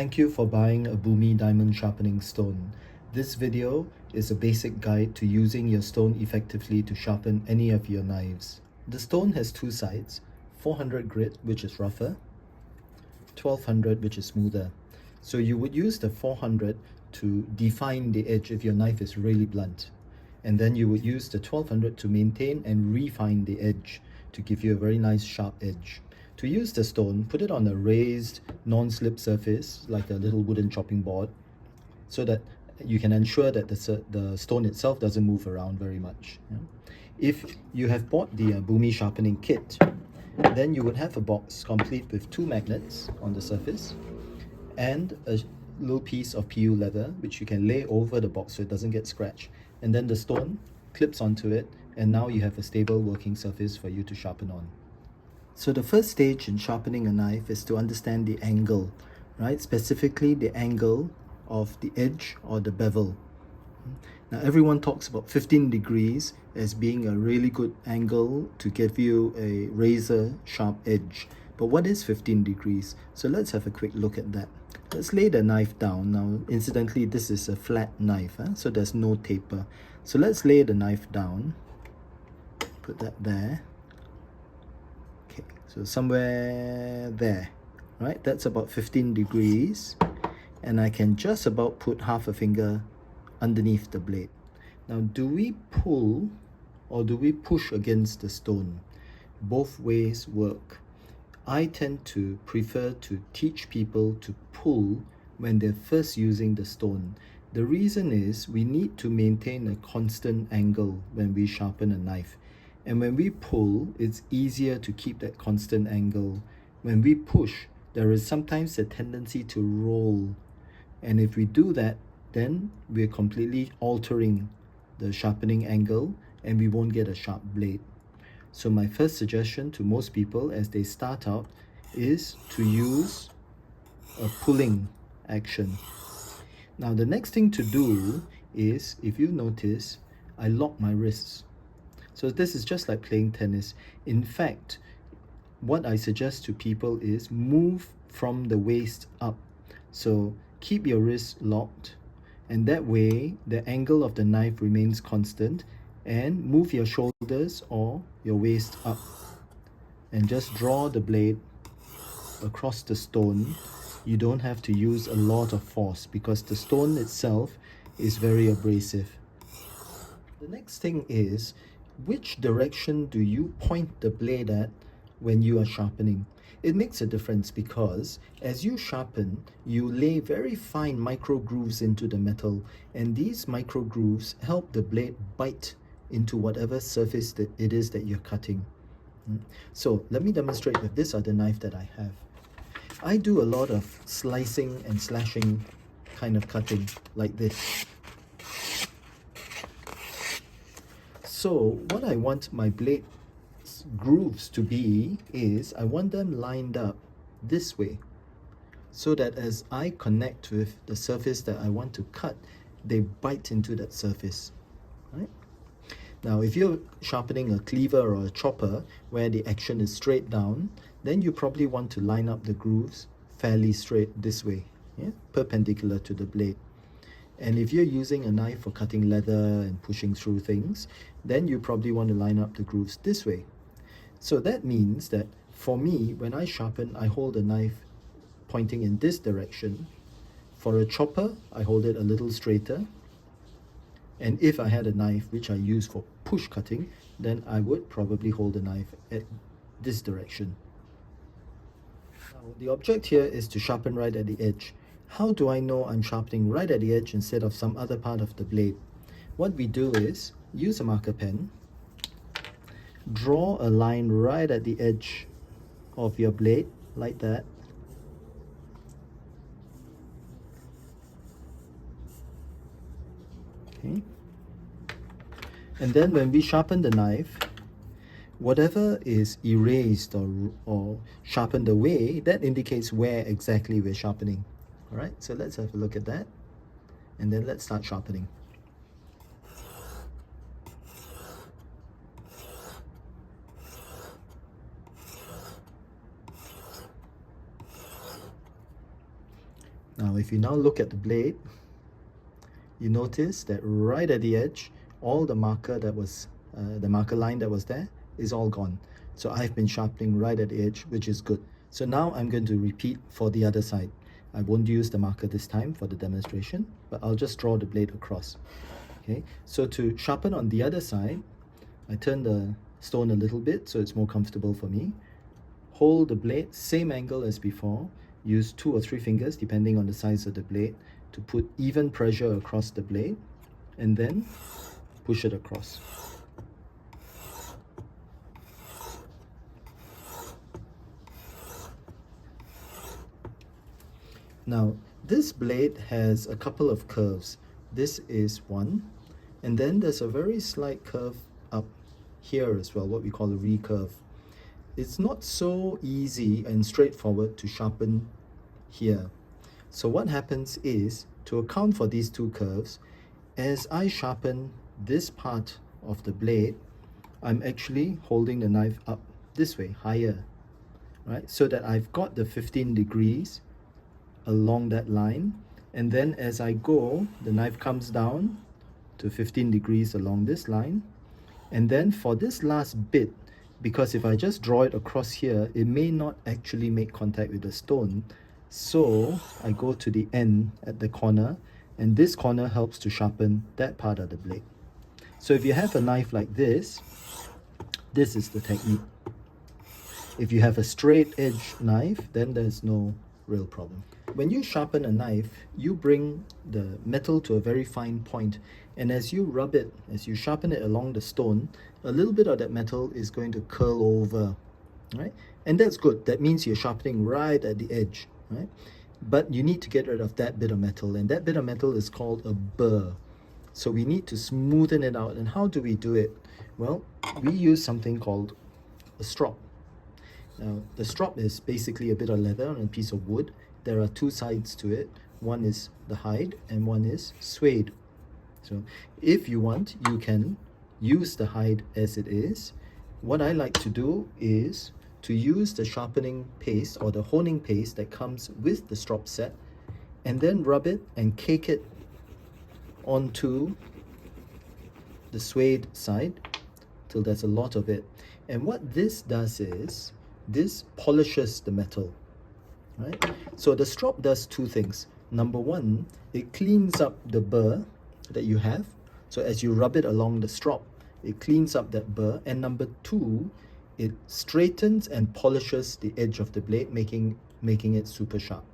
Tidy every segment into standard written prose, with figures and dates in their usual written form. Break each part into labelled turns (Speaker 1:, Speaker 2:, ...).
Speaker 1: Thank you for buying a Bhumi Diamond Sharpening Stone. This video is a basic guide to using your stone effectively to sharpen any of your knives. The stone has two sides, 400 grit, which is rougher, 1200, which is smoother. So you would use the 400 to define the edge if your knife is really blunt. And then you would use the 1200 to maintain and refine the edge to give you a very nice sharp edge. To use the stone, put it on a raised, non-slip surface, like a little wooden chopping board, so that you can ensure that the stone itself doesn't move around very much. If you have bought the Bhumi sharpening kit, then you would have a box complete with two magnets on the surface and a little piece of PU leather, which you can lay over the box so it doesn't get scratched. And then the stone clips onto it, and now you have a stable working surface for you to sharpen on. So the first stage in sharpening a knife is to understand the angle, right? Specifically the angle of the edge or the bevel. Now everyone talks about 15 degrees as being a really good angle to give you a razor sharp edge. But what is 15 degrees? So let's have a quick look at that. Let's lay the knife down. Now incidentally, this is a flat knife, so there's no taper. So let's lay the knife down. Put that there. So somewhere there, right? That's about 15 degrees. And I can just about put half a finger underneath the blade. Now, do we pull or do we push against the stone? Both ways work. I tend to prefer to teach people to pull when they're first using the stone. The reason is we need to maintain a constant angle when we sharpen a knife. And when we pull, it's easier to keep that constant angle. When we push, there is sometimes a tendency to roll. And if we do that, then we're completely altering the sharpening angle and we won't get a sharp blade. So my first suggestion to most people as they start out is to use a pulling action. Now the next thing to do is, if you notice, I lock my wrists. So this is just like playing tennis. In fact, what I suggest to people is move from the waist up. So keep your wrists locked, and that way the angle of the knife remains constant, and move your shoulders or your waist up and just draw the blade across the stone. You don't have to use a lot of force because the stone itself is very abrasive. The next thing is, which direction do you point the blade at when you are sharpening? It makes a difference because as you sharpen, you lay very fine micro grooves into the metal, and these micro grooves help the blade bite into whatever surface that it is that you're cutting. So let me demonstrate with this other knife that I have. I do a lot of slicing and slashing kind of cutting like this. So what I want my blade grooves to be is I want them lined up this way so that as I connect with the surface that I want to cut, they bite into that surface, right? Now if you're sharpening a cleaver or a chopper where the action is straight down, then you probably want to line up the grooves fairly straight this way, perpendicular to the blade. And if you're using a knife for cutting leather and pushing through things, then you probably want to line up the grooves this way. So that means that for me, when I sharpen, I hold the knife pointing in this direction. For a chopper, I hold it a little straighter. And if I had a knife which I use for push cutting, then I would probably hold the knife at this direction. Now, the object here is to sharpen right at the edge. How do I know I'm sharpening right at the edge instead of some other part of the blade? What we do is use a marker pen, draw a line right at the edge of your blade like that. Okay. And then when we sharpen the knife, whatever is erased or sharpened away, that indicates where exactly we're sharpening. All right, so let's have a look at that, and then let's start sharpening. Now if you now look at the blade, you notice that right at the edge, all the marker that was, the marker line that was there is all gone. So I've been sharpening right at the edge, which is good. So now I'm going to repeat for the other side. I won't use the marker this time for the demonstration, but I'll just draw the blade across. Okay, so to sharpen on the other side, I turn the stone a little bit so it's more comfortable for me. Hold the blade, same angle as before. Use 2 or 3 fingers depending on the size of the blade to put even pressure across the blade, and then push it across. Now, this blade has a couple of curves. This is one, and then there's a very slight curve up here as well, what we call a recurve. It's not so easy and straightforward to sharpen here. So what happens is, to account for these two curves, as I sharpen this part of the blade, I'm actually holding the knife up this way, higher, right? So that I've got the 15 degrees along that line, and then as I go, the knife comes down to 15 degrees along this line. And then for this last bit, because if I just draw it across here, it may not actually make contact with the stone, so I go to the end at the corner, and this corner helps to sharpen that part of the blade. So if you have a knife like this is the technique. If you have a straight edge knife, then there's no real problem. When you sharpen a knife, you bring the metal to a very fine point, and as you rub it, as you sharpen it along the stone, a little bit of that metal is going to curl over, right? And that's good. That means you're sharpening right at the edge, right? But you need to get rid of that bit of metal, and that bit of metal is called a burr. So we need to smoothen it out. And how do we do it? Well, we use something called a strop. Now, the strop is basically a bit of leather on a piece of wood. There are 2 sides to it. One is the hide and one is suede. So if you want, you can use the hide as it is. What I like to do is to use the sharpening paste or the honing paste that comes with the strop set, and then rub it and cake it onto the suede side till there's a lot of it. And what this does is, this polishes the metal, right? So the strop does 2 things. Number 1, it cleans up the burr that you have. So as you rub it along the strop, it cleans up that burr. And number 2, it straightens and polishes the edge of the blade, making it super sharp.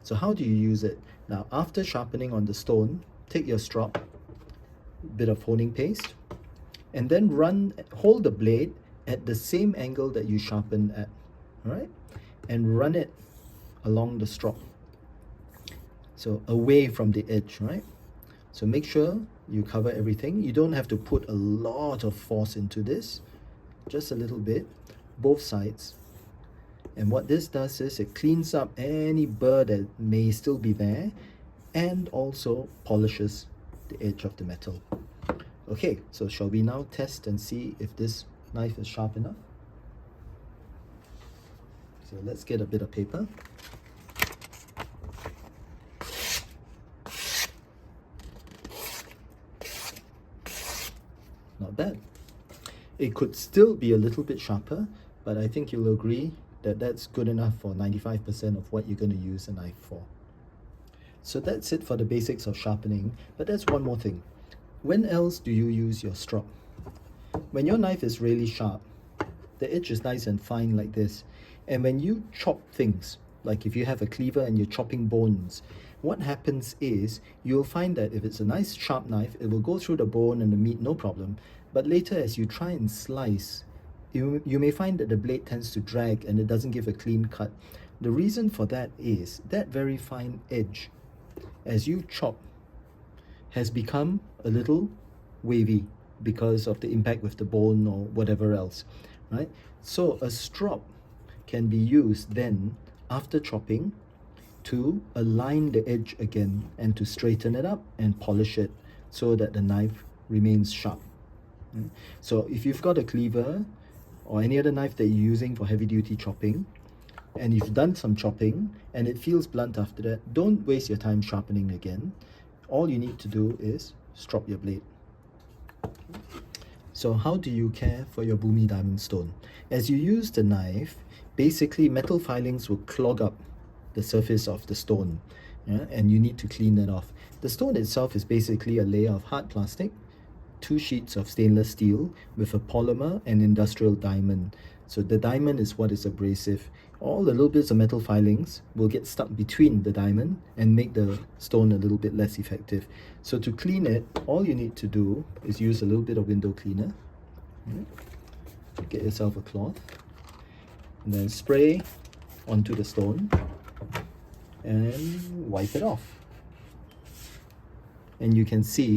Speaker 1: So how do you use it? Now, after sharpening on the stone, take your strop, bit of honing paste, and then hold the blade at the same angle that you sharpened at, right? And run it along the strop, so away from the edge, right? So make sure you cover everything. You don't have to put a lot of force into this, just a little bit, both sides. And what this does is it cleans up any burr that may still be there, and also polishes the edge of the metal. Okay, so shall we now test and see if this knife is sharp enough? So let's get a bit of paper. Not bad. It could still be a little bit sharper, but I think you'll agree that that's good enough for 95% of what you're going to use a knife for. So that's it for the basics of sharpening, but there's one more thing. When else do you use your strop? When your knife is really sharp, the edge is nice and fine like this, and when you chop things, like if you have a cleaver and you're chopping bones, what happens is you'll find that if it's a nice sharp knife, it will go through the bone and the meat, no problem. But later, as you try and slice, you may find that the blade tends to drag and it doesn't give a clean cut. The reason for that is that very fine edge, as you chop, has become a little wavy because of the impact with the bone or whatever else, right? So a strop can be used then after chopping to align the edge again and to straighten it up and polish it so that the knife remains sharp. So if you've got a cleaver or any other knife that you're using for heavy duty chopping, and you've done some chopping and it feels blunt after that, don't waste your time sharpening again. All you need to do is strop your blade. So how do you care for your Bhumi Diamond Stone? As you use the knife, basically metal filings will clog up the surface of the stone, yeah, and you need to clean that off. The stone itself is basically a layer of hard plastic, 2 sheets of stainless steel with a polymer and industrial diamond. So the diamond is what is abrasive. All the little bits of metal filings will get stuck between the diamond and make the stone a little bit less effective. So to clean it, all you need to do is use a little bit of window cleaner. Get yourself a cloth and then spray onto the stone and wipe it off. And you can see